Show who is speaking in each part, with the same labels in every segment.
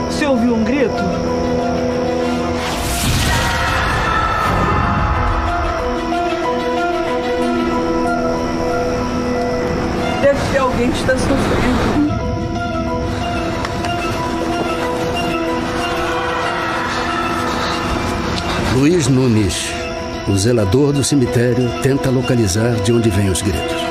Speaker 1: Você ouviu um grito? Deve ter alguém que está sofrendo.
Speaker 2: Luiz Nunes, o zelador do cemitério, tenta localizar de onde vêm os gritos.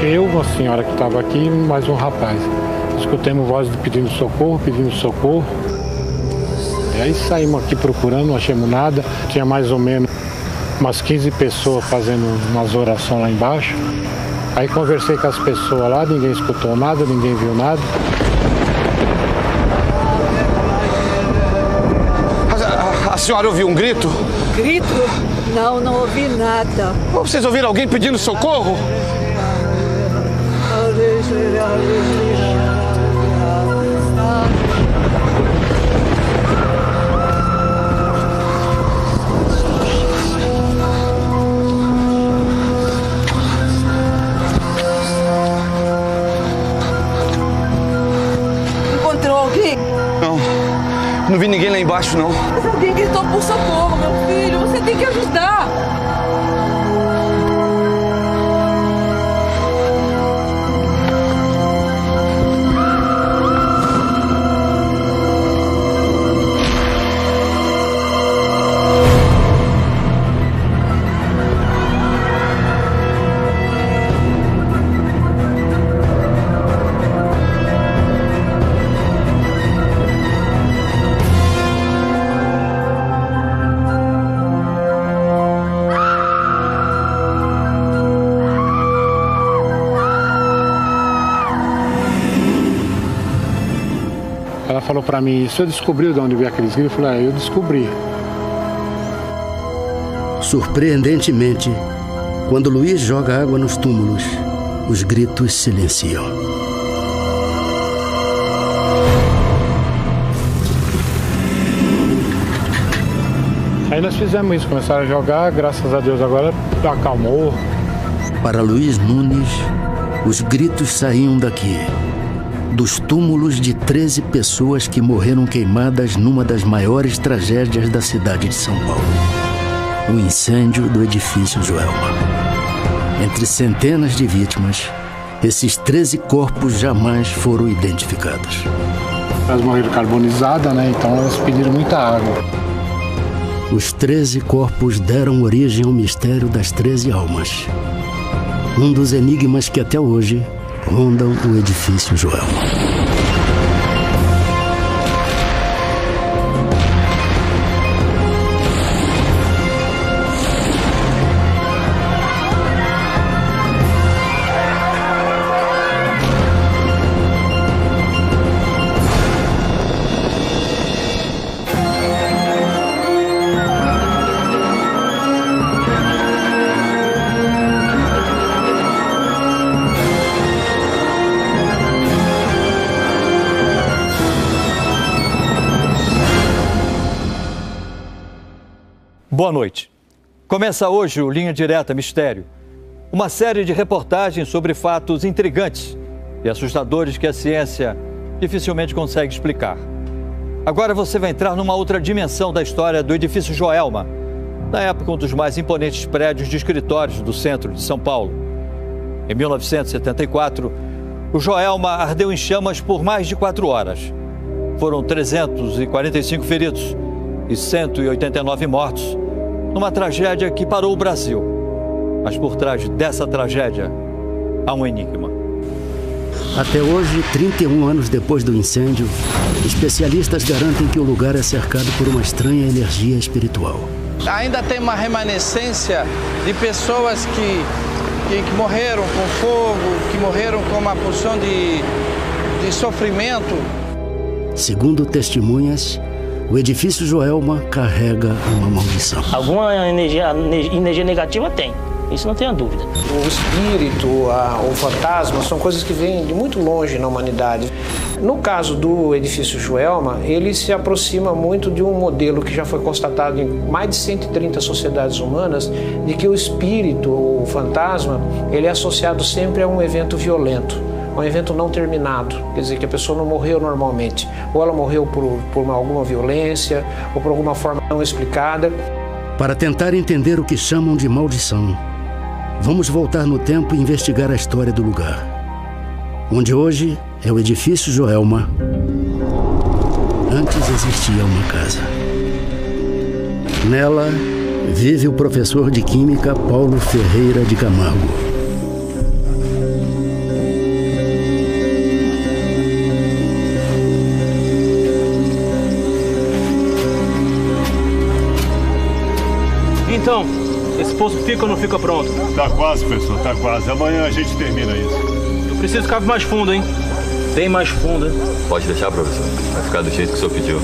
Speaker 3: Eu, uma senhora que estava aqui, mais um rapaz. Escutemos vozes pedindo socorro. E aí saímos aqui procurando, não achamos nada. Tinha mais ou menos umas 15 pessoas fazendo umas orações lá embaixo. Aí conversei com as pessoas lá, ninguém escutou nada, ninguém viu nada.
Speaker 4: A senhora ouviu um grito?
Speaker 5: Grito? Não, não ouvi nada.
Speaker 4: Vocês ouviram alguém pedindo socorro?
Speaker 5: Encontrou alguém?
Speaker 4: Não vi ninguém lá embaixo, não.
Speaker 5: Mas alguém gritou por socorro, meu filho. Você tem que ajudar.
Speaker 3: Ela falou para mim, você descobriu de onde veio aqueles gritos? Eu falei, eu descobri.
Speaker 2: Surpreendentemente, quando Luiz joga água nos túmulos, os gritos silenciam.
Speaker 3: Aí nós fizemos isso, começaram a jogar, graças a Deus agora acalmou.
Speaker 2: Para Luiz Nunes, os gritos saíam daqui, dos túmulos de 13 pessoas que morreram queimadas numa das maiores tragédias da cidade de São Paulo. O incêndio do edifício Joelma. Entre centenas de vítimas, esses 13 corpos jamais foram identificados.
Speaker 3: Elas morreram carbonizadas, né? Então elas pediram muita água.
Speaker 2: Os 13 corpos deram origem ao mistério das 13 almas. Um dos enigmas que até hoje rondam o edifício Joelma.
Speaker 6: Boa noite. Começa hoje o Linha Direta Mistério, uma série de reportagens sobre fatos intrigantes e assustadores que a ciência dificilmente consegue explicar. Agora você vai entrar numa outra dimensão da história do edifício Joelma, na época um dos mais imponentes prédios de escritórios do centro de São Paulo. Em 1974, o Joelma ardeu em chamas por mais de 4 horas. Foram 345 feridos e 189 mortos, numa tragédia que parou o Brasil. Mas por trás dessa tragédia, há um enigma.
Speaker 2: Até hoje, 31 anos depois do incêndio, especialistas garantem que o lugar é cercado por uma estranha energia espiritual.
Speaker 7: Ainda tem uma remanescência de pessoas que que morreram com fogo, que morreram com uma porção de sofrimento.
Speaker 2: Segundo testemunhas, o edifício Joelma carrega uma maldição.
Speaker 8: Alguma energia negativa tem, isso não tenha dúvida.
Speaker 9: O espírito, o fantasma são coisas que vêm de muito longe na humanidade. No caso do edifício Joelma, ele se aproxima muito de um modelo que já foi constatado em mais de 130 sociedades humanas, de que o espírito, o fantasma, ele é associado sempre a um evento violento, um evento não terminado, quer dizer, que a pessoa não morreu normalmente, ou ela morreu por alguma violência, ou por alguma forma não explicada.
Speaker 2: Para tentar entender o que chamam de maldição, vamos voltar no tempo e investigar a história do lugar, onde hoje é o edifício Joelma. Antes existia uma casa. Nela vive o professor de Química Paulo Ferreira de Camargo.
Speaker 10: Então, esse poço fica ou não fica pronto?
Speaker 11: Tá quase, professor, tá quase. Amanhã a gente termina isso.
Speaker 10: Eu preciso que cabe mais fundo, hein? Bem mais fundo, hein?
Speaker 12: Pode deixar, professor. Vai ficar do jeito que o senhor pediu.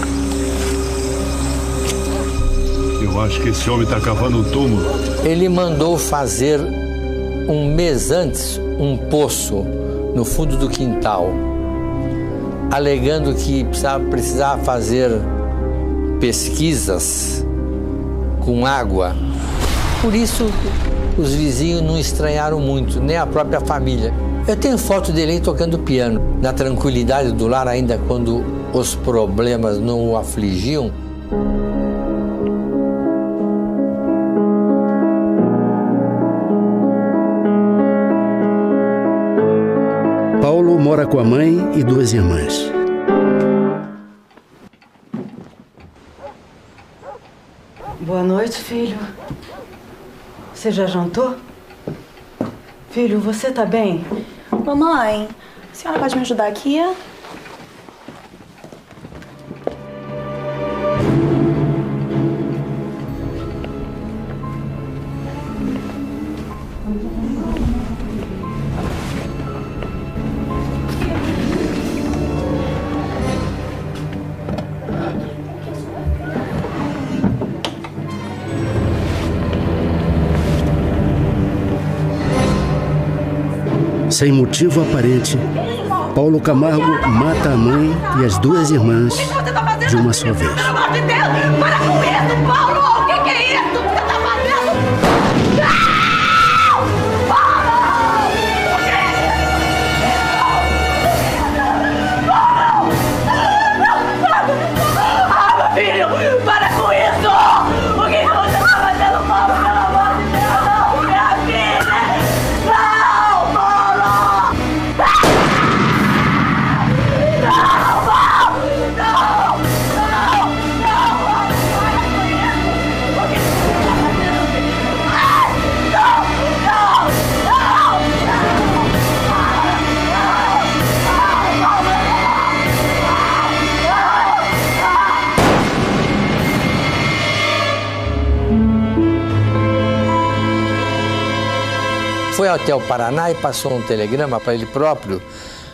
Speaker 11: Eu acho que esse homem tá cavando um túmulo.
Speaker 13: Ele mandou fazer um mês antes um poço no fundo do quintal, alegando que precisava fazer pesquisas com água. Por isso, os vizinhos não estranharam muito, nem a própria família. Eu tenho foto dele aí tocando piano, na tranquilidade do lar, ainda quando os problemas não o afligiam.
Speaker 2: Paulo mora com a mãe e 2 irmãs.
Speaker 14: Boa noite, filho. Você já jantou? Filho, você tá bem?
Speaker 15: Mamãe, a senhora pode me ajudar aqui?
Speaker 2: Sem motivo aparente, Paulo Camargo mata a mãe e as 2 irmãs de uma só vez.
Speaker 5: Pelo amor de Deus, para com isso, Paulo! O que é isso que você está fazendo? Não! Paulo! O que é isso? Ah, meu filho, para com isso! O que você está fazendo, Paulo? Pelo amor de Deus, não! Minha filha! Não, Paulo!
Speaker 13: Foi até o Paraná e passou um telegrama para ele próprio,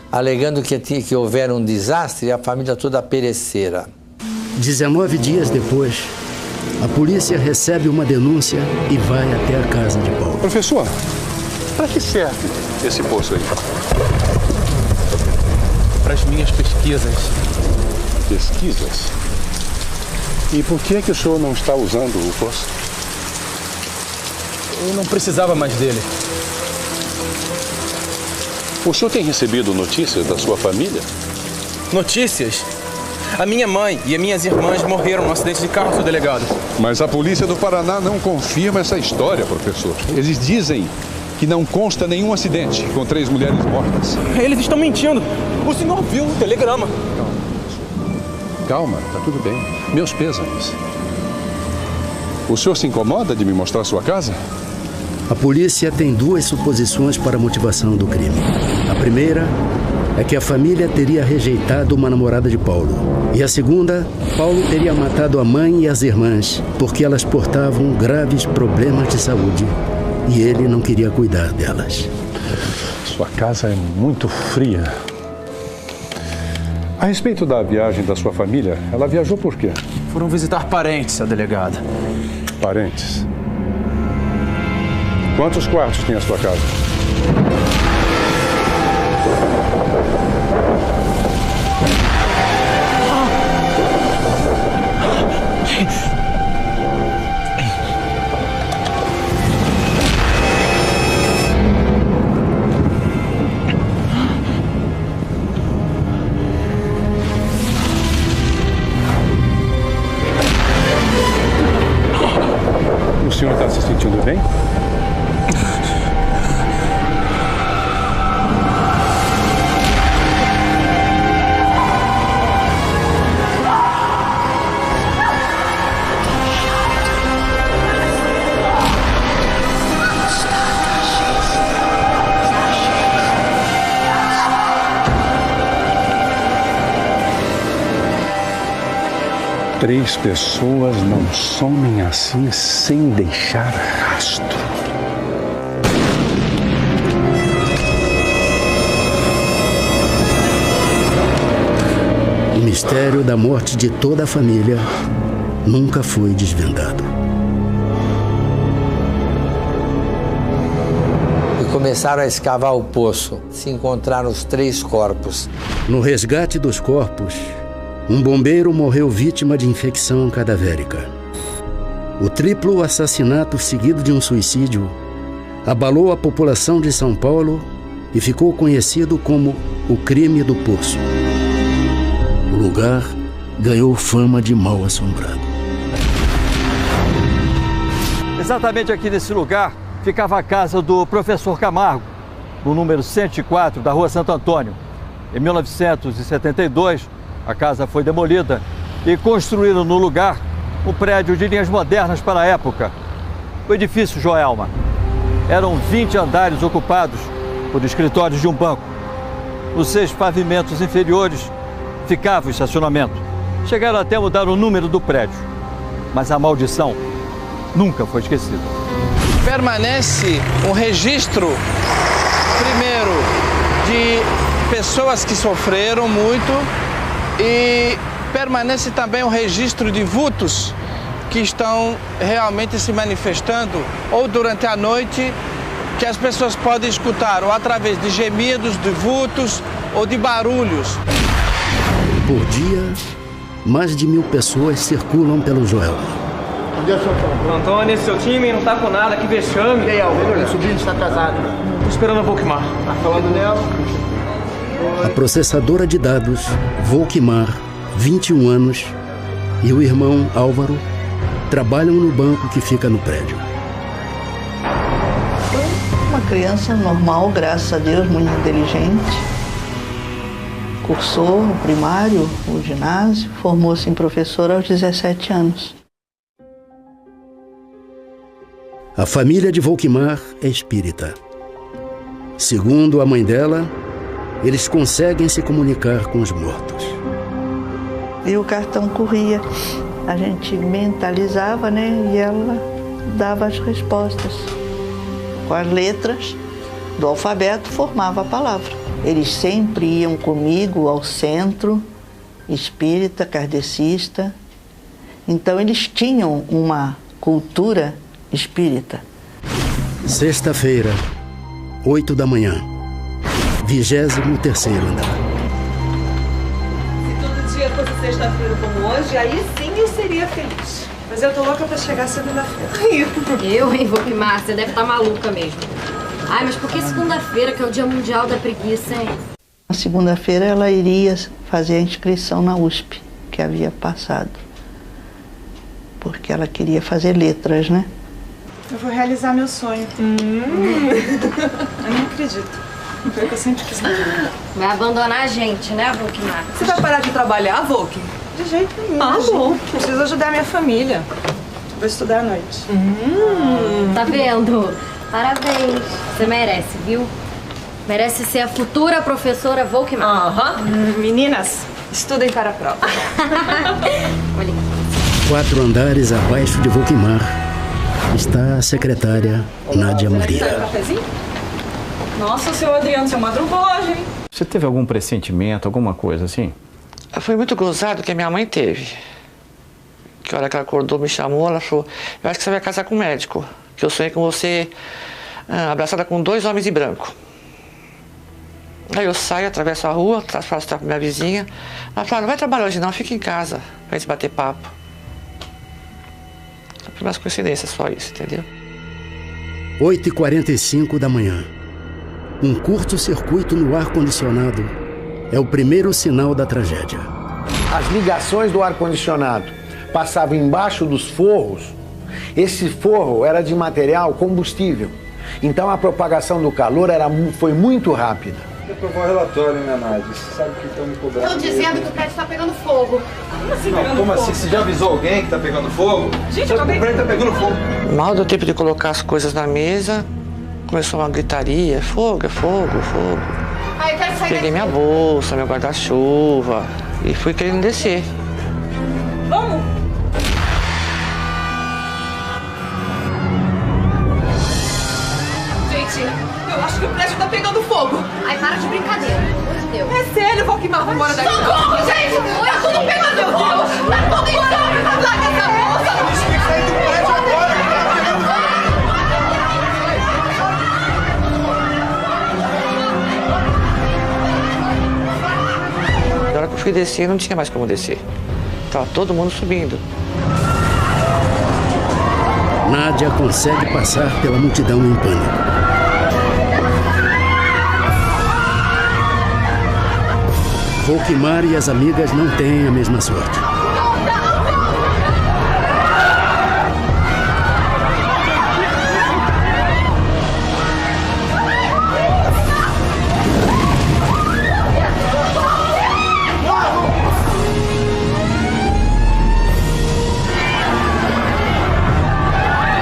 Speaker 13: alegando que houvera um desastre e a família toda perecera.
Speaker 2: 19 dias depois, a polícia recebe uma denúncia e vai até a casa de Paulo.
Speaker 4: Professor, para que serve esse poço aí?
Speaker 16: Para as minhas pesquisas.
Speaker 11: Pesquisas? E por que o senhor não está usando o poço?
Speaker 16: Eu não precisava mais dele.
Speaker 11: O senhor tem recebido notícias da sua família?
Speaker 16: Notícias? A minha mãe e as minhas irmãs morreram num acidente de carro, seu delegado.
Speaker 11: Mas a polícia do Paraná não confirma essa história, professor. Eles dizem que não consta nenhum acidente com 3 mulheres mortas.
Speaker 16: Eles estão mentindo. O senhor viu o telegrama.
Speaker 11: Calma, tá tudo bem. Meus pêsames. O senhor se incomoda de me mostrar sua casa?
Speaker 2: A polícia tem 2 suposições para a motivação do crime. A primeira é que a família teria rejeitado uma namorada de Paulo. E a segunda, Paulo teria matado a mãe e as irmãs porque elas portavam graves problemas de saúde e ele não queria cuidar delas.
Speaker 11: Sua casa é muito fria. A respeito da viagem da sua família, ela viajou por quê?
Speaker 16: Foram visitar parentes, seu delegado.
Speaker 11: Parentes? Quantos quartos tem a sua casa? O senhor está se sentindo bem? Três pessoas não somem assim sem deixar rastro.
Speaker 2: O mistério da morte de toda a família nunca foi desvendado.
Speaker 13: E começaram a escavar o poço. Se encontraram os 3 corpos.
Speaker 2: No resgate dos corpos, um bombeiro morreu vítima de infecção cadavérica. O triplo assassinato seguido de um suicídio abalou a população de São Paulo e ficou conhecido como o crime do poço. O lugar ganhou fama de mal-assombrado.
Speaker 6: Exatamente aqui nesse lugar ficava a casa do professor Camargo, no número 104 da Rua Santo Antônio. Em 1972, a casa foi demolida e construíram no lugar um prédio de linhas modernas para a época. O edifício Joelma. Eram 20 andares ocupados por escritórios de um banco. Nos 6 pavimentos inferiores ficava o estacionamento. Chegaram até a mudar o número do prédio, mas a maldição nunca foi esquecida.
Speaker 7: Permanece um registro, primeiro, de pessoas que sofreram muito, e permanece também um registro de vultos que estão realmente se manifestando ou durante a noite, que as pessoas podem escutar ou através de gemidos, de vultos ou de barulhos.
Speaker 2: Por dia, mais de 1000 pessoas circulam pelo Joelma.
Speaker 10: Bom dia, senhor Antônio, seu time não tá com nada, que vexame.
Speaker 9: Ei, meu sobrinho está casado.
Speaker 10: Tô esperando a Volkmar.
Speaker 9: Tá falando nela?
Speaker 2: A processadora de dados, Volkmar, 21 anos, e o irmão Álvaro trabalham no banco que fica no prédio.
Speaker 17: Uma criança normal, graças a Deus, muito inteligente. Cursou o primário, o ginásio, formou-se em professora aos 17 anos.
Speaker 2: A família de Volkmar é espírita. Segundo a mãe dela, eles conseguem se comunicar com os mortos.
Speaker 17: E o cartão corria. A gente mentalizava, né? E ela dava as respostas. Com as letras do alfabeto, formava a palavra. Eles sempre iam comigo ao centro espírita, kardecista. Então, eles tinham uma cultura espírita.
Speaker 2: Sexta-feira, 8 da manhã. 23º andar.
Speaker 1: Se todo dia fosse sexta-feira como hoje, aí sim eu seria feliz. Mas eu tô louca pra chegar segunda-feira.
Speaker 18: Eu, hein, Volkmar? Você deve estar maluca mesmo. Ai, mas por que segunda-feira, que é o Dia Mundial da Preguiça, hein?
Speaker 17: Na segunda-feira ela iria fazer a inscrição na USP, que havia passado. Porque ela queria fazer letras, né?
Speaker 1: Eu vou realizar meu sonho. Eu não acredito. Foi o que eu sempre quis na vida.
Speaker 18: Vai abandonar a gente, né, Volkmar?
Speaker 1: Você vai parar de trabalhar, Volk? De jeito nenhum. Ah, bom. Preciso ajudar minha família. Vou estudar à noite.
Speaker 18: Tá vendo? Parabéns. Você merece, viu? Merece ser a futura professora Volkmar.
Speaker 1: Meninas, estudem para a prova.
Speaker 18: Olha.
Speaker 2: 4 andares abaixo de Volkmar, está a secretária Nádia Maria.
Speaker 1: Cafezinho? Nossa, seu Adriano, você madrugou hoje, hein?
Speaker 19: Você teve algum pressentimento, alguma coisa assim?
Speaker 9: Foi muito gozado que a minha mãe teve. Que a hora que ela acordou, me chamou, ela falou: eu acho que você vai casar com um médico. Que eu sonhei com você abraçada com 2 homens de branco. Aí eu saio, atravesso a rua, faço pra minha vizinha. Ela fala: não vai trabalhar hoje não, fica em casa pra gente bater papo. Só por umas coincidências, só isso, entendeu?
Speaker 2: 8h45 da manhã. Um curto-circuito no ar-condicionado é o primeiro sinal da tragédia.
Speaker 20: As ligações do ar-condicionado passavam embaixo dos forros. Esse forro era de material combustível. Então a propagação do calor foi muito rápida.
Speaker 21: Você aprovou o relatório, né, Nádia? Você sabe que estão me cobrando.
Speaker 18: Estão dizendo que o prédio está pegando fogo.
Speaker 21: Como assim pegando fogo? Assim? Você já avisou alguém que está pegando fogo?
Speaker 1: Gente, eu acabei...
Speaker 21: O prédio está pegando fogo.
Speaker 9: Mal deu tempo de colocar as coisas na mesa, começou uma gritaria: fogo, fogo, fogo.
Speaker 18: Ai, eu quero sair
Speaker 9: Peguei
Speaker 18: daqui.
Speaker 9: minha bolsa, meu guarda-chuva e fui querendo descer.
Speaker 1: Vamos! Gente, eu acho que o prédio tá pegando fogo.
Speaker 18: Ai, para de brincadeira, pelo amor de Deus.
Speaker 1: É sério, Valquimar, vamos embora daqui.
Speaker 18: Socorro, gente!
Speaker 1: Tá tudo pegando, meu Deus! Tá tudo embora! Larga essa bolsa!
Speaker 21: Isso tem que sair do prédio agora, que tá pegando
Speaker 9: Na hora que eu fui descer, não tinha mais como descer. Tava todo mundo subindo.
Speaker 2: Nádia consegue passar pela multidão em pânico. Valquimar e as amigas não têm a mesma sorte.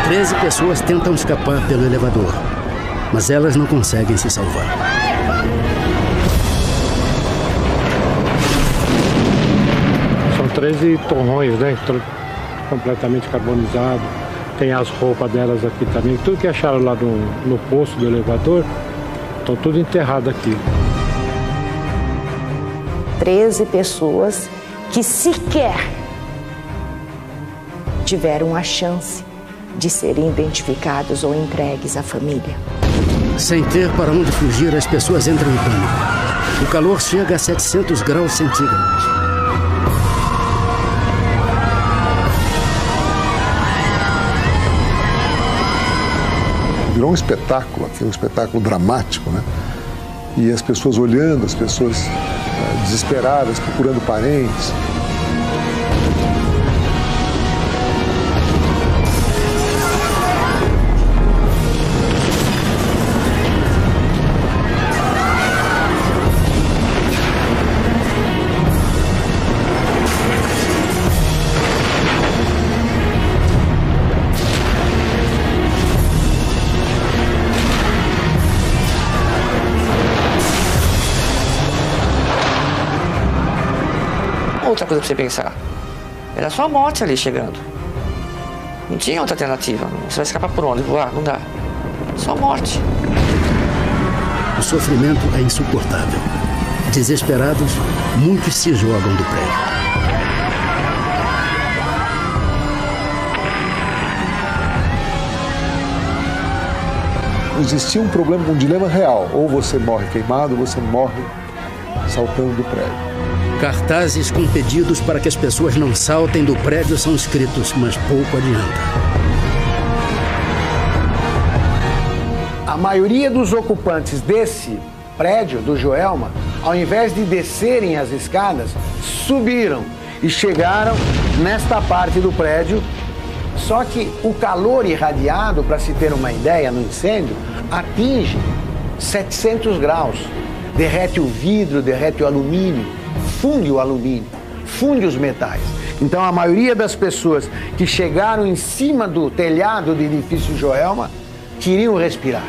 Speaker 2: Treze pessoas tentam escapar pelo elevador, mas elas não conseguem se salvar.
Speaker 3: São 13 torrões, né? Completamente carbonizados. Tem as roupas delas aqui também. Tudo que acharam lá no poço do elevador, estão tudo enterrado aqui.
Speaker 22: 13 pessoas que sequer tiveram a chance de serem identificados ou entregues à família.
Speaker 2: Sem ter para onde fugir, as pessoas entram em pânico. O calor chega a 700 graus centígrados.
Speaker 23: Virou um espetáculo aqui, um espetáculo dramático, né? E as pessoas olhando, as pessoas desesperadas, procurando parentes.
Speaker 9: Outra coisa pra você pensar. Era só a morte ali chegando. Não tinha outra alternativa. Você vai escapar por onde? Voar? Não dá. Só morte.
Speaker 2: O sofrimento é insuportável. Desesperados, muitos se jogam do prédio.
Speaker 23: Existia um problema, um dilema real. Ou você morre queimado, ou você morre saltando do prédio.
Speaker 2: Cartazes com pedidos para que as pessoas não saltem do prédio são escritos, mas pouco adianta.
Speaker 20: A maioria dos ocupantes desse prédio, do Joelma, ao invés de descerem as escadas, subiram e chegaram nesta parte do prédio. Só que o calor irradiado, para se ter uma ideia, no incêndio, atinge 700 graus. Derrete o vidro, derrete o alumínio, funde o alumínio, funde os metais. Então a maioria das pessoas que chegaram em cima do telhado do edifício Joelma queriam respirar.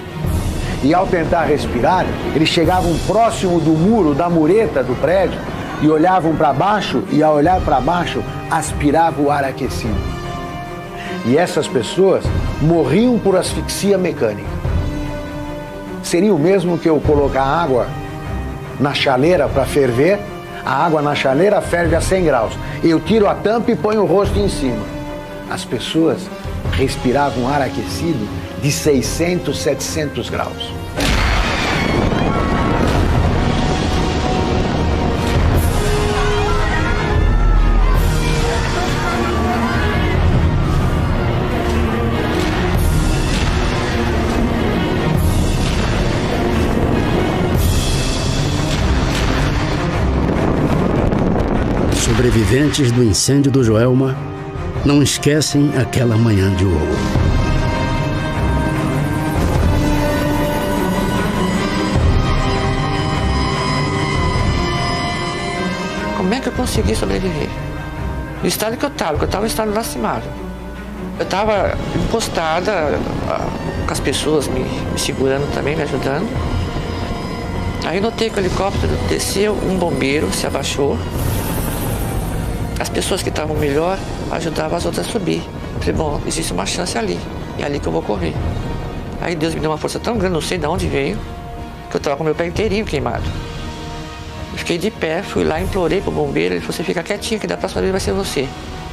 Speaker 20: E ao tentar respirar, eles chegavam próximo do muro, da mureta do prédio, e olhavam para baixo, e ao olhar para baixo, aspiravam o ar aquecido. E essas pessoas morriam por asfixia mecânica. Seria o mesmo que eu colocar água na chaleira para ferver, a água na chaleira ferve a 100 graus. Eu tiro a tampa e ponho o rosto em cima. As pessoas respiravam ar aquecido de 600, 700 graus.
Speaker 2: Sobreviventes do incêndio do Joelma não esquecem aquela manhã de horror.
Speaker 13: Como é que eu consegui sobreviver? No estado que eu estava em estado lastimado. Eu estava encostada, com as pessoas me segurando também, me ajudando. Aí notei que o helicóptero desceu, um bombeiro se abaixou. As pessoas que estavam melhor ajudavam as outras a subir. Eu falei, bom, existe uma chance ali, é ali que eu vou correr. Aí Deus me deu uma força tão grande, não sei de onde veio, que eu estava com meu pé inteirinho queimado. Eu fiquei de pé, fui lá, implorei pro bombeiro, ele falou, você fica quietinho que da próxima vez vai ser você.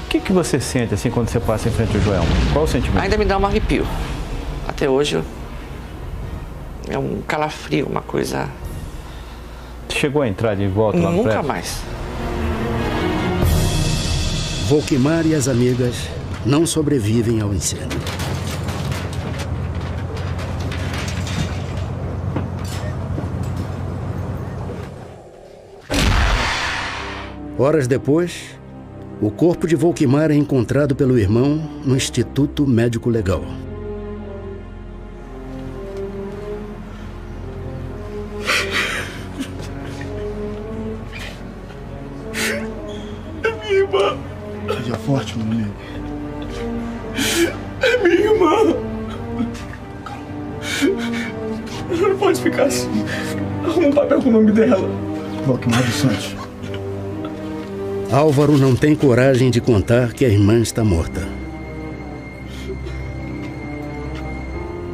Speaker 19: O que você sente assim quando você passa em frente ao Joelma? Qual o sentimento?
Speaker 13: Ainda me dá um arrepio. Até hoje é um calafrio, uma coisa...
Speaker 19: Chegou a entrar de volta lá no prédio?
Speaker 13: Nunca mais.
Speaker 2: Volquimar e as amigas não sobrevivem ao incêndio. Horas depois, o corpo de Volquimar é encontrado pelo irmão no Instituto Médico Legal.
Speaker 5: É minha irmã.
Speaker 20: Seja forte, meu amigo.
Speaker 5: É minha irmã. Ela não pode ficar assim. Arruma um papel com o nome dela.
Speaker 20: Volquimar dos Santos.
Speaker 2: Álvaro não tem coragem de contar que a irmã está morta.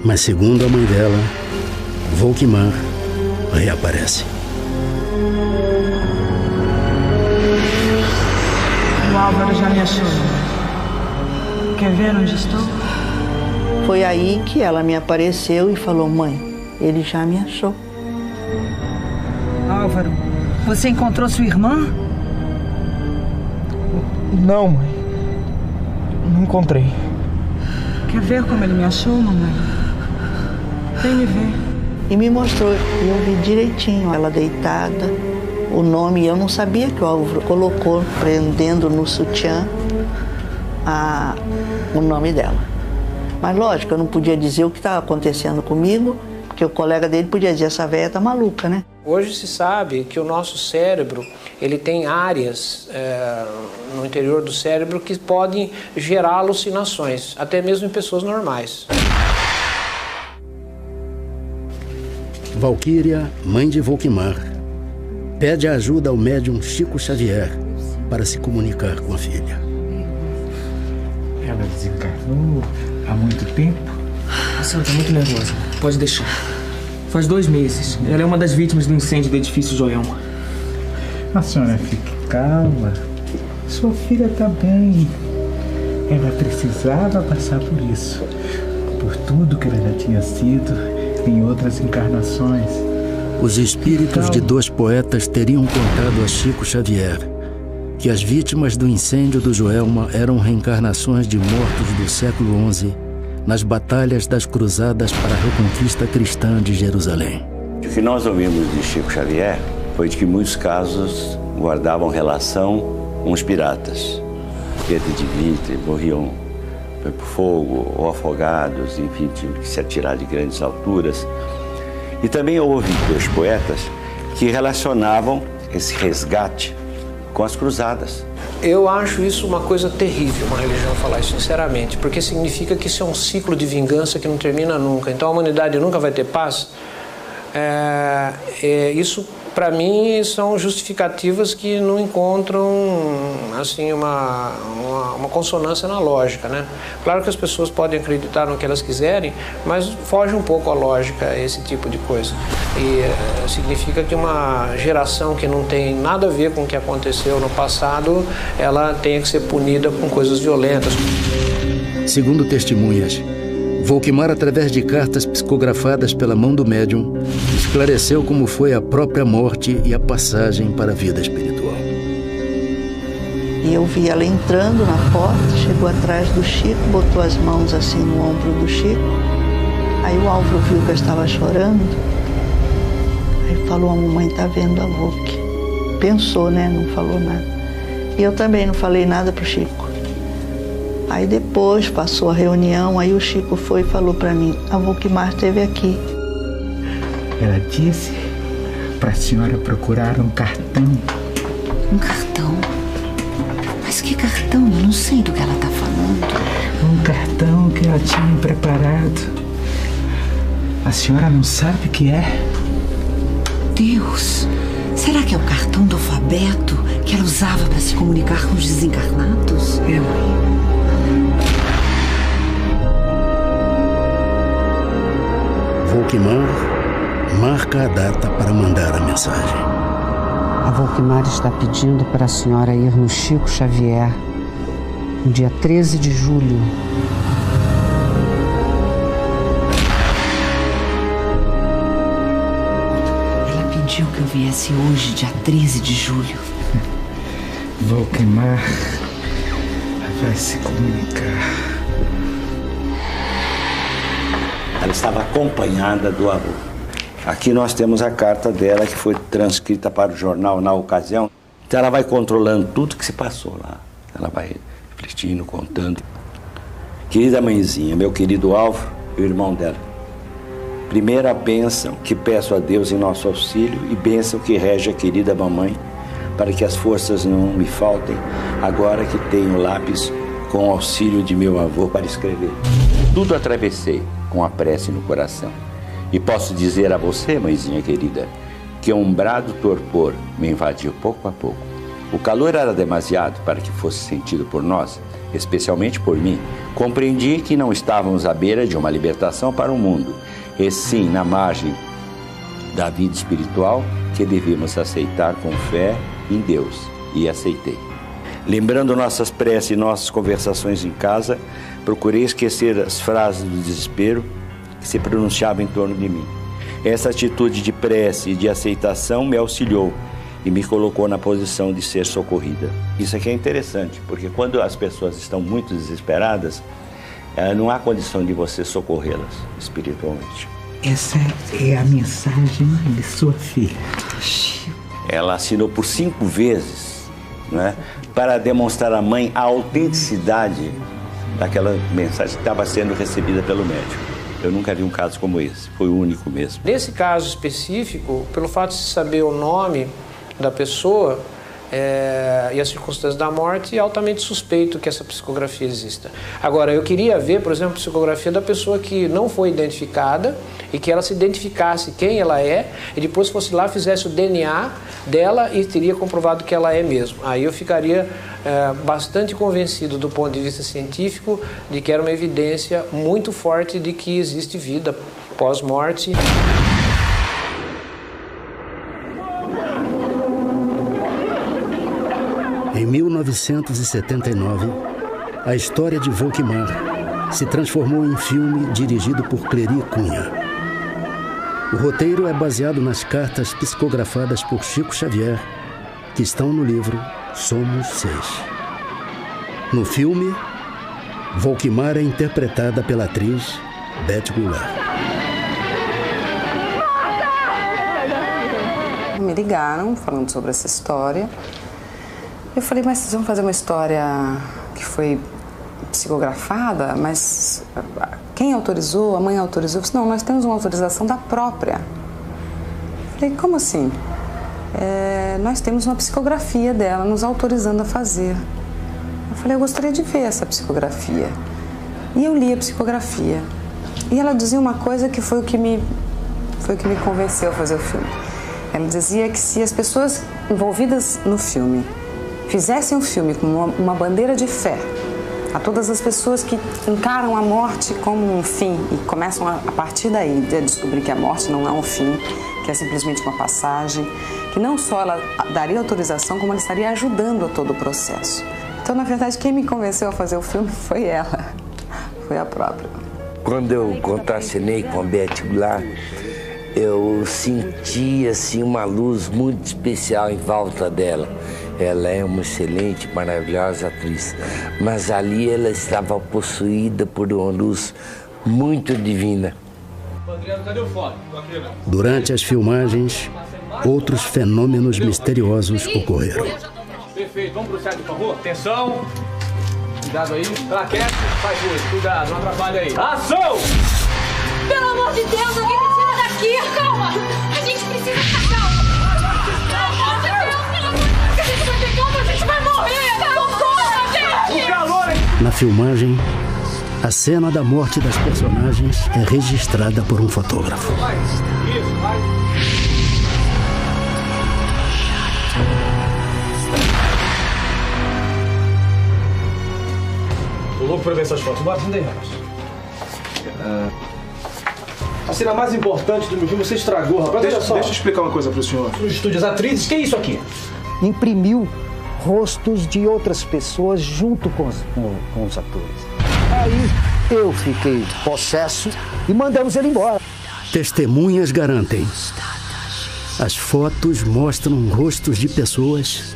Speaker 2: Mas segundo a mãe dela, Volquimar reaparece.
Speaker 1: O Álvaro já me achou. Quer ver onde estou?
Speaker 17: Foi aí que ela me apareceu e falou, mãe, ele já me achou.
Speaker 1: Álvaro, você encontrou sua irmã?
Speaker 10: Não, mãe. Não encontrei.
Speaker 1: Quer ver como ele me achou, mamãe? Vem me ver.
Speaker 17: E me mostrou, e eu vi direitinho ela deitada, o nome, eu não sabia que o Álvaro colocou, prendendo no sutiã, o nome dela. Mas lógico, eu não podia dizer o que estava acontecendo comigo, porque o colega dele podia dizer, essa velha tá maluca, né?
Speaker 9: Hoje se sabe que o nosso cérebro, ele tem áreas no interior do cérebro que podem gerar alucinações, até mesmo em pessoas normais.
Speaker 2: Valquíria, mãe de Volquimar, pede ajuda ao médium Chico Xavier para se comunicar com a filha.
Speaker 10: Ela desencarnou há muito tempo? A senhora está muito nervosa. Pode deixar. Faz 2 meses. Ela é uma das vítimas do incêndio do edifício Joelma.
Speaker 8: A senhora fique calma. Sua filha está bem. Ela precisava passar por isso. Por tudo que ela já tinha sido em outras encarnações.
Speaker 2: Os espíritos de 2 poetas teriam contado a Chico Xavier que as vítimas do incêndio do Joelma eram reencarnações de mortos do século XI nas batalhas das cruzadas para a reconquista cristã de Jerusalém.
Speaker 12: O que nós ouvimos de Chico Xavier foi de que muitos casos guardavam relação com os piratas. Pedro de Vitre morriam por fogo ou afogados, enfim, tinham que se atirar de grandes alturas. E também houve 2 poetas que relacionavam esse resgate com as cruzadas.
Speaker 9: Eu acho isso uma coisa terrível, uma religião falar isso sinceramente, porque significa que isso é um ciclo de vingança que não termina nunca. Então a humanidade nunca vai ter paz. Isso para mim, são justificativas que não encontram assim, uma consonância na lógica, né? Claro que as pessoas podem acreditar no que elas quiserem, mas foge um pouco a lógica esse tipo de coisa. E significa que uma geração que não tem nada a ver com o que aconteceu no passado, ela tem que ser punida com coisas violentas.
Speaker 2: Segundo testemunhas, Volkmar, através de cartas psicografadas pela mão do médium, esclareceu como foi a própria morte e a passagem para a vida espiritual.
Speaker 17: E eu vi ela entrando na porta, chegou atrás do Chico, botou as mãos assim no ombro do Chico. Aí o Álvaro viu que eu estava chorando. Aí falou, a mamãe tá vendo a Volk. Pensou, né? Não falou nada. E eu também não falei nada pro Chico. Aí depois passou a reunião, aí o Chico foi e falou para mim, a Volkmar esteve aqui.
Speaker 8: Ela disse para a senhora procurar um cartão.
Speaker 4: Um cartão? Mas que cartão? Eu não sei do que ela está falando.
Speaker 8: Um cartão que ela tinha preparado. A senhora não sabe o que é?
Speaker 4: Deus, será que é o cartão do alfabeto que ela usava para se comunicar com os desencarnados?
Speaker 8: É, mãe.
Speaker 2: Volkmar marca a data para mandar a mensagem.
Speaker 4: A Volkmar está pedindo para a senhora ir no Chico Xavier no dia 13 de julho. Ela pediu que eu viesse hoje, dia 13 de julho.
Speaker 8: Volkmar vai se comunicar.
Speaker 12: Ela estava acompanhada do avô. Aqui nós temos a carta dela que foi transcrita para o jornal na ocasião. Então ela vai controlando tudo que se passou lá. Ela vai refletindo, contando. Querida mãezinha, meu querido Álvaro e o irmão dela. Primeira bênção que peço a Deus em nosso auxílio e bênção que rege a querida mamãe para que as forças não me faltem agora que tenho lápis com o auxílio de meu avô para escrever. Tudo atravessei com a prece no coração. E posso dizer a você, mãezinha querida, que um brado torpor me invadiu pouco a pouco. O calor era demasiado para que fosse sentido por nós, especialmente por mim. Compreendi que não estávamos à beira de uma libertação para o mundo, e sim na margem da vida espiritual que devíamos aceitar com fé em Deus, e aceitei. Lembrando nossas preces e nossas conversações em casa, procurei esquecer as frases do desespero que se pronunciavam em torno de mim. Essa atitude de prece e de aceitação me auxiliou e me colocou na posição de ser socorrida. Isso aqui é interessante, porque quando as pessoas estão muito desesperadas, não há condição de você socorrê-las espiritualmente.
Speaker 8: Essa é a mensagem de sua filha.
Speaker 12: Ela assinou por 5 vezes, né, para demonstrar à mãe a autenticidade daquela mensagem que estava sendo recebida pelo médium. Eu nunca vi um caso como esse, foi o único mesmo.
Speaker 9: Nesse caso específico, pelo fato de se saber o nome da pessoa e as circunstâncias da morte, é altamente suspeito que essa psicografia exista. Agora, eu queria ver, por exemplo, a psicografia da pessoa que não foi identificada e que ela se identificasse quem ela é e depois fosse lá, fizesse o DNA dela e teria comprovado que ela é mesmo. Aí eu ficaria bastante convencido do ponto de vista científico de que era uma evidência muito forte de que existe vida pós-morte.
Speaker 2: Em 1979, a história de Volkmar se transformou em filme dirigido por Clery Cunha. O roteiro é baseado nas cartas psicografadas por Chico Xavier, que estão no livro Somos 6. No filme, Volkmar é interpretada pela atriz Beth Goulart.
Speaker 14: Me ligaram falando sobre essa história. Eu falei, mas vocês vão fazer uma história que foi psicografada, mas quem autorizou? A mãe autorizou? Eu falei, não, nós temos uma autorização da própria. Eu falei, como assim? Nós temos uma psicografia dela nos autorizando a fazer. Eu falei, eu gostaria de ver essa psicografia. E eu li a psicografia. E ela dizia uma coisa que foi o que me convenceu a fazer o filme. Ela dizia que se as pessoas envolvidas no filme fizessem o filme com uma bandeira de fé a todas as pessoas que encaram a morte como um fim e começam a partir daí a descobrir que a morte não é um fim, que é simplesmente uma passagem, que não só ela daria autorização, como ela estaria ajudando a todo o processo. Então, na verdade, quem me convenceu a fazer o filme foi ela, foi a própria.
Speaker 11: Quando eu contracenei com a Beth lá, eu senti assim, uma luz muito especial em volta dela. Ela é uma excelente, maravilhosa atriz, mas ali ela estava possuída por uma luz muito divina.
Speaker 2: Durante as filmagens, outros fenômenos misteriosos ocorreram.
Speaker 15: Perfeito, vamos pro set, por favor. Atenção. Cuidado aí. Claquete, faz dois. Cuidado, não atrapalha aí. Ação!
Speaker 5: Pelo amor de Deus, alguém me tira daqui! Calma! A gente precisa ficar calma! Pelo amor de Deus, pelo amor de Deus! A gente vai ter calma, a gente vai morrer! Socorro, gente! O calor, hein?
Speaker 2: Na filmagem, a cena da morte das personagens é registrada por um fotógrafo.
Speaker 15: Isso, vai. Tô louco pra ver essas fotos. Bora, daí, rapaz. A cena mais importante do meu filme você estragou, rapaz. Deixa eu explicar uma coisa pro senhor. Os estúdios atrizes, que é isso aqui?
Speaker 16: Imprimiu rostos de outras pessoas junto com os atores. Aí eu fiquei possesso e mandamos ele embora.
Speaker 2: Testemunhas garantem. As fotos mostram rostos de pessoas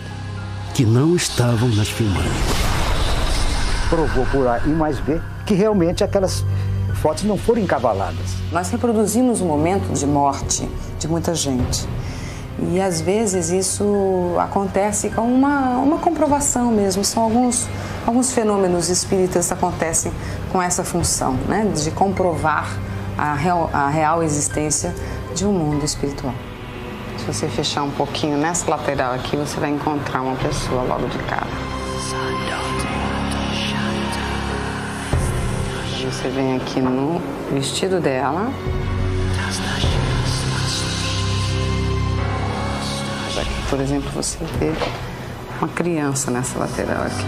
Speaker 2: que não estavam nas filmagens.
Speaker 16: Provou por A e mais B que realmente aquelas fotos não foram encavaladas.
Speaker 14: Nós reproduzimos o momento de morte de muita gente. E às vezes isso acontece com uma comprovação mesmo. São alguns fenômenos espíritas que acontecem com essa função, né? De comprovar a real existência de um mundo espiritual. Se você fechar um pouquinho nessa lateral aqui, você vai encontrar uma pessoa logo de cara. Você vem aqui no vestido dela. Aqui, por exemplo, você vê uma criança nessa lateral aqui.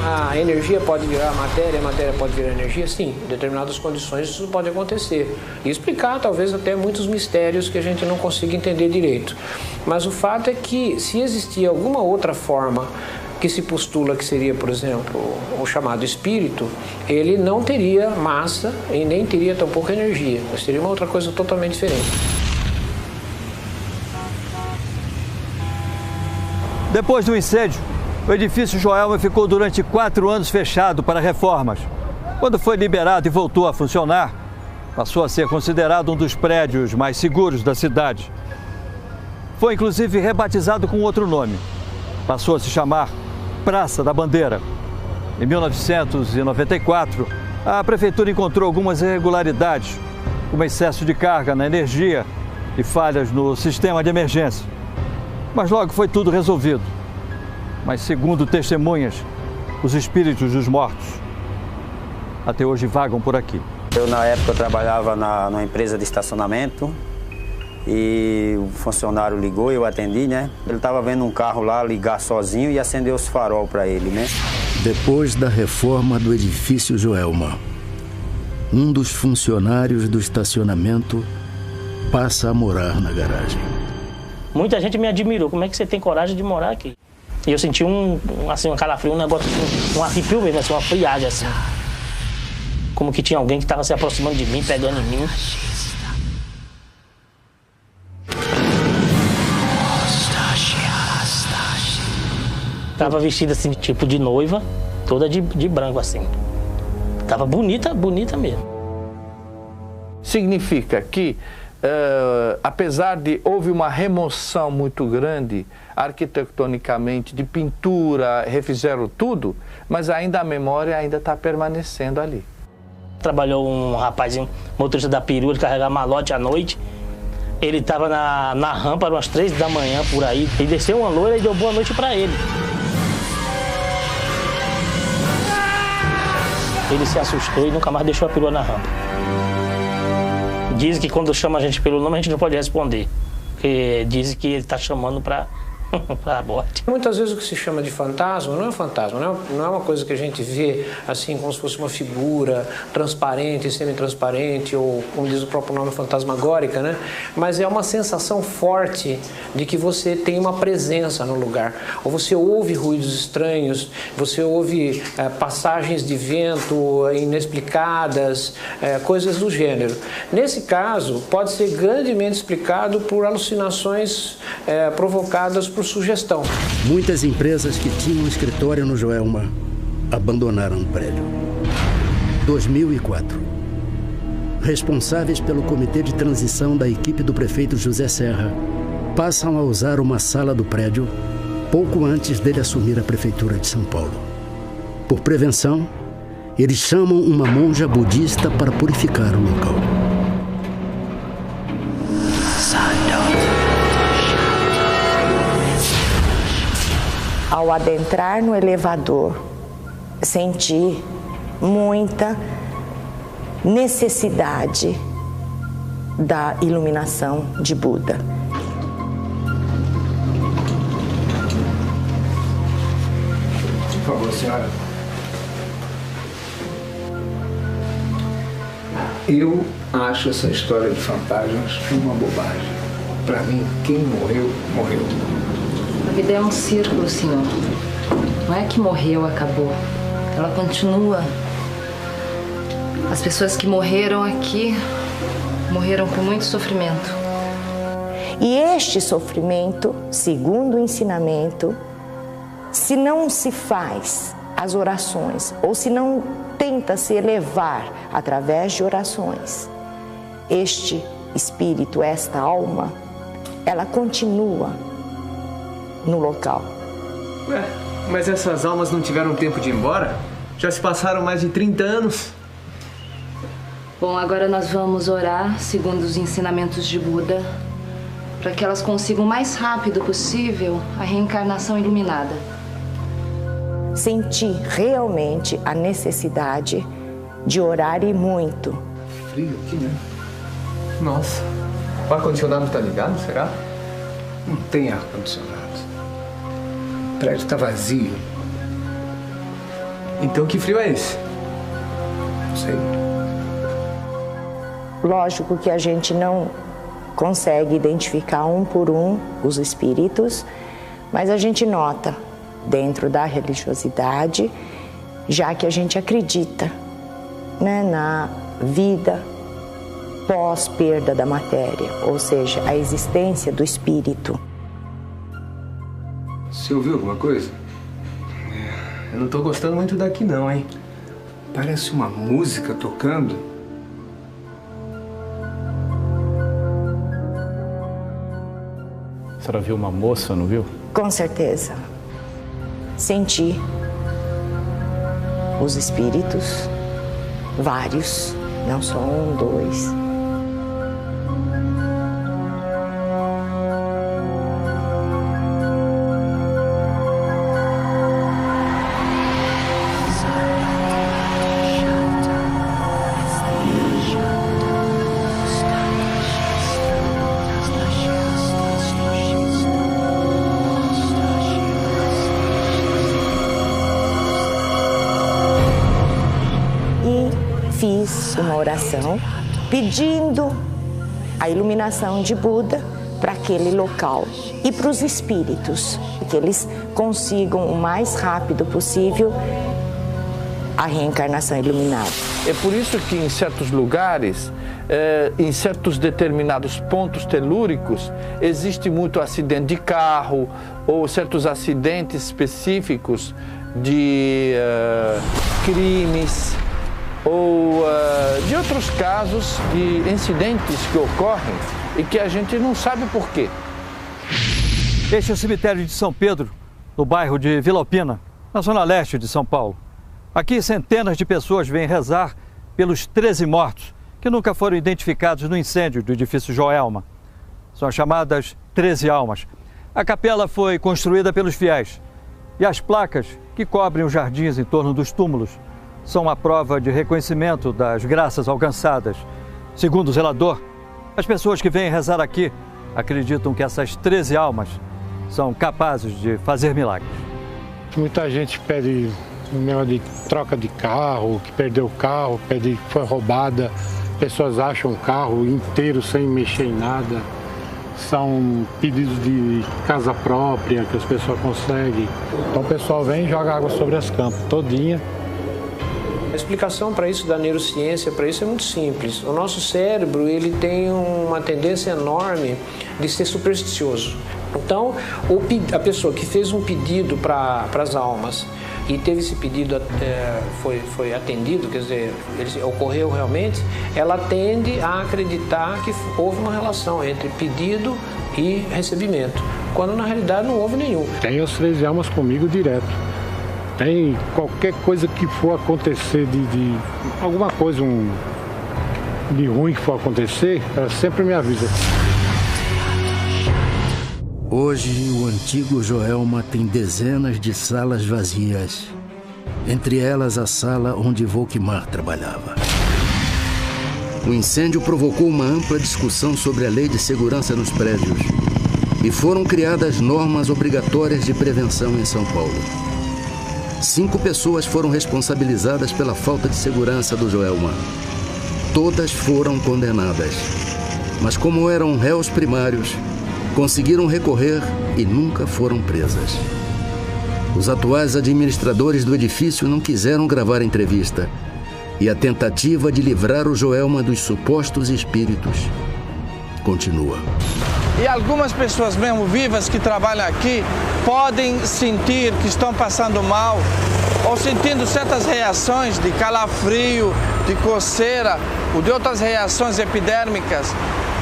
Speaker 9: A energia pode virar matéria, a matéria pode virar energia? Sim, em determinadas condições isso pode acontecer. E explicar talvez até muitos mistérios que a gente não consiga entender direito. Mas o fato é que se existir alguma outra forma que se postula que seria, por exemplo, o chamado espírito, ele não teria massa e nem teria tão pouca energia. Mas seria uma outra coisa totalmente diferente.
Speaker 6: Depois do incêndio, o edifício Joelma ficou durante 4 anos fechado para reformas. Quando foi liberado e voltou a funcionar, passou a ser considerado um dos prédios mais seguros da cidade. Foi inclusive rebatizado com outro nome. Passou a se chamar Praça da Bandeira. Em 1994, a prefeitura encontrou algumas irregularidades, como excesso de carga na energia e falhas no sistema de emergência. Mas logo foi tudo resolvido. Mas, segundo testemunhas, os espíritos dos mortos até hoje vagam por aqui.
Speaker 24: Eu, na época, trabalhava numa empresa de estacionamento e o funcionário ligou e eu atendi, né? Ele estava vendo um carro lá ligar sozinho e acender os farol para ele, né?
Speaker 2: Depois da reforma do edifício Joelma, um dos funcionários do estacionamento passa a morar na garagem.
Speaker 25: Muita gente me admirou. Como é que você tem coragem de morar aqui? E eu senti um calafrio, um negócio assim, um arrepio mesmo, assim, uma friagem assim. Como que tinha alguém que estava se aproximando de mim, pegando em mim. Tava vestida assim, tipo de noiva, toda de branco assim. Tava bonita, bonita mesmo.
Speaker 7: Significa que, apesar de houve uma remoção muito grande, arquitetonicamente, de pintura, refizeram tudo, mas ainda a memória ainda está permanecendo ali.
Speaker 25: Trabalhou um rapazinho, motorista da perua, de carregar malote à noite. Ele estava na rampa, umas 3 da manhã, por aí. Ele desceu uma loira e deu boa noite para ele. Ele se assustou e nunca mais deixou a perua na rampa. Dizem que quando chama a gente pelo nome, a gente não pode responder. Porque dizem que ele está chamando para a morte.
Speaker 9: Muitas vezes o que se chama de fantasma não é um fantasma, não é uma coisa que a gente vê assim como se fosse uma figura transparente, semi-transparente, ou como diz o próprio nome, fantasmagórica, né? Mas é uma sensação forte de que você tem uma presença no lugar. Ou você ouve ruídos estranhos, você ouve passagens de vento inexplicadas, coisas do gênero. Nesse caso, pode ser grandemente explicado por alucinações provocadas por sugestão.
Speaker 2: Muitas empresas que tinham escritório no Joelma abandonaram o prédio. 2004. Responsáveis pelo comitê de transição da equipe do prefeito José Serra passam a usar uma sala do prédio pouco antes dele assumir a prefeitura de São Paulo. Por prevenção, eles chamam uma monja budista para purificar o local.
Speaker 3: Ao adentrar no elevador, senti muita necessidade da iluminação de Buda.
Speaker 8: Por favor, senhora. Eu acho essa história de fantasmas uma bobagem. Para mim, quem morreu, morreu.
Speaker 18: A vida é um círculo, senhor. Não é que morreu, acabou. Ela continua. As pessoas que morreram aqui morreram com muito sofrimento.
Speaker 3: E este sofrimento, segundo o ensinamento, se não se faz as orações, ou se não tenta se elevar através de orações, este espírito, esta alma, ela continua no local.
Speaker 10: Ué, mas essas almas não tiveram tempo de ir embora? Já se passaram mais de 30 anos.
Speaker 18: Bom, agora nós vamos orar segundo os ensinamentos de Buda, para que elas consigam o mais rápido possível a reencarnação iluminada.
Speaker 3: Senti realmente a necessidade de orar e muito.
Speaker 8: Frio aqui, né?
Speaker 10: Nossa. O ar-condicionado tá ligado, será?
Speaker 8: Não tem ar-condicionado. O prédio tá vazio.
Speaker 10: Então que frio é esse?
Speaker 8: Não sei.
Speaker 3: Lógico que a gente não consegue identificar um por um os espíritos, mas a gente nota dentro da religiosidade, já que a gente acredita, né, na vida pós-perda da matéria, ou seja, a existência do espírito.
Speaker 10: Você ouviu alguma coisa? Eu não tô gostando muito daqui não, hein?
Speaker 8: Parece uma música tocando.
Speaker 19: A senhora viu uma moça, não viu?
Speaker 3: Com certeza. Senti os espíritos, vários, não só um, dois. Fiz uma oração pedindo a iluminação de Buda para aquele local e para os espíritos, que eles consigam o mais rápido possível a reencarnação iluminada.
Speaker 7: É por isso que em certos lugares, em certos determinados pontos telúricos, existe muito acidente de carro ou certos acidentes específicos de crimes, ou de outros casos de incidentes que ocorrem e que a gente não sabe por quê.
Speaker 6: Este é o cemitério de São Pedro, no bairro de Vila Alpina, na zona leste de São Paulo. Aqui centenas de pessoas vêm rezar pelos 13 mortos que nunca foram identificados no incêndio do edifício Joelma. São as chamadas 13 almas. A capela foi construída pelos fiéis e as placas que cobrem os jardins em torno dos túmulos são uma prova de reconhecimento das graças alcançadas Segundo o zelador, as pessoas que vêm rezar aqui acreditam que essas 13 almas são capazes de fazer milagres.
Speaker 13: Muita gente pede mesmo de troca de carro, que perdeu o carro, pede que foi roubada. Pessoas acham o carro inteiro sem mexer em nada. São pedidos de casa própria que as pessoas conseguem. Então o pessoal vem e joga água sobre as campas todinha.
Speaker 9: A explicação para isso da neurociência, para isso é muito simples. O nosso cérebro ele tem uma tendência enorme de ser supersticioso. Então, a pessoa que fez um pedido para as almas e teve esse pedido foi atendido, quer dizer, ele ocorreu realmente, ela tende a acreditar que houve uma relação entre pedido e recebimento, quando na realidade não houve nenhum.
Speaker 13: Tem as 13 almas comigo direto. Tem qualquer coisa que for acontecer, de alguma coisa de ruim que for acontecer, ela sempre me avisa.
Speaker 2: Hoje, o antigo Joelma tem dezenas de salas vazias. Entre elas, a sala onde Volkmar trabalhava. O incêndio provocou uma ampla discussão sobre a lei de segurança nos prédios. E foram criadas normas obrigatórias de prevenção em São Paulo. 5 pessoas foram responsabilizadas pela falta de segurança do Joelma. Todas foram condenadas. Mas como eram réus primários, conseguiram recorrer e nunca foram presas. Os atuais administradores do edifício não quiseram gravar a entrevista. E a tentativa de livrar o Joelma dos supostos espíritos continua.
Speaker 7: E algumas pessoas mesmo vivas que trabalham aqui podem sentir que estão passando mal ou sentindo certas reações de calafrio, de coceira ou de outras reações epidérmicas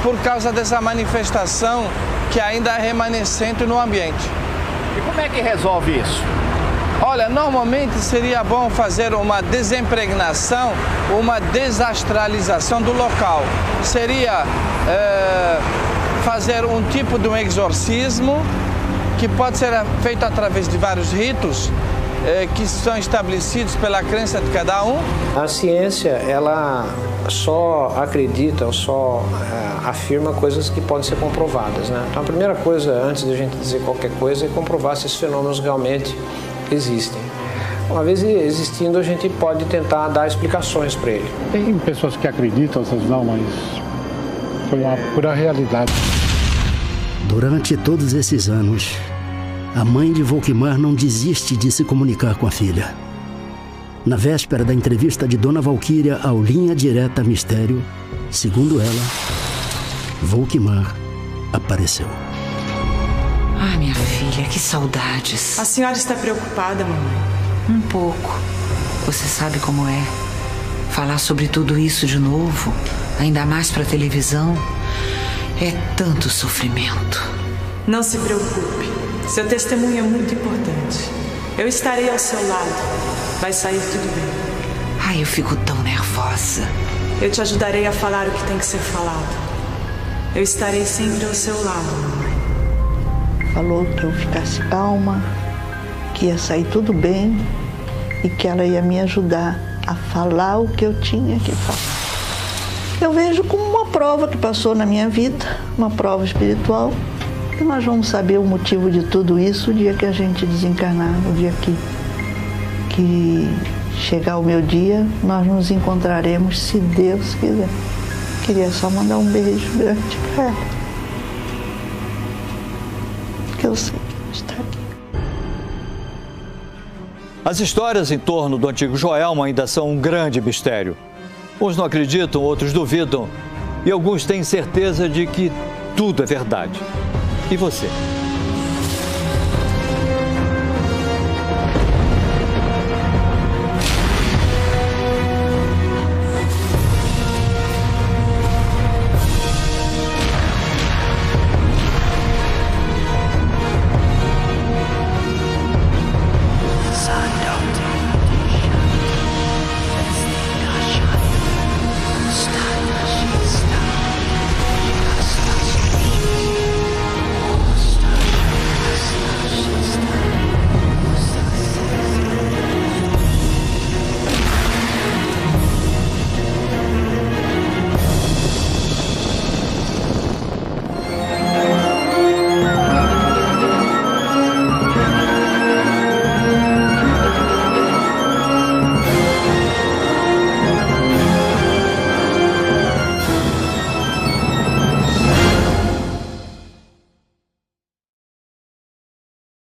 Speaker 7: por causa dessa manifestação que ainda é remanescente no ambiente.
Speaker 15: E como é que resolve isso?
Speaker 7: Olha, normalmente seria bom fazer uma desimpregnação, uma desastralização do local. Seria fazer um tipo de um exorcismo que pode ser feito através de vários ritos que são estabelecidos pela crença de cada um.
Speaker 9: A ciência, ela só acredita ou só afirma coisas que podem ser comprovadas, né? Então a primeira coisa, antes de a gente dizer qualquer coisa, é comprovar se esses fenômenos realmente existem. Uma vez existindo, a gente pode tentar dar explicações para ele.
Speaker 13: Tem pessoas que acreditam, outras não, mas foi uma pura realidade.
Speaker 2: Durante todos esses anos, a mãe de Volkmar não desiste de se comunicar com a filha. Na véspera da entrevista de Dona Valquíria ao Linha Direta Mistério, segundo ela, Volkmar apareceu.
Speaker 20: Ah, minha filha, que saudades.
Speaker 1: A senhora está preocupada, mamãe?
Speaker 20: Um pouco. Você sabe como é. Falar sobre tudo isso de novo, ainda mais para televisão, é tanto sofrimento.
Speaker 1: Não se preocupe. Seu testemunho é muito importante. Eu estarei ao seu lado. Vai sair tudo bem.
Speaker 20: Ai, eu fico tão nervosa.
Speaker 1: Eu te ajudarei a falar o que tem que ser falado. Eu estarei sempre ao seu lado, mamãe.
Speaker 17: Falou que eu ficasse calma, que ia sair tudo bem e que ela ia me ajudar a falar o que eu tinha que falar. Eu vejo como uma prova que passou na minha vida, uma prova espiritual, e nós vamos saber o motivo de tudo isso o dia que a gente desencarnar, o dia que chegar o meu dia, nós nos encontraremos, se Deus quiser. Queria só mandar um beijo grande para ela. Que eu sei que está aqui.
Speaker 6: As histórias em torno do antigo Joelma ainda são um grande mistério. Uns não acreditam, outros duvidam. E alguns têm certeza de que tudo é verdade. E você?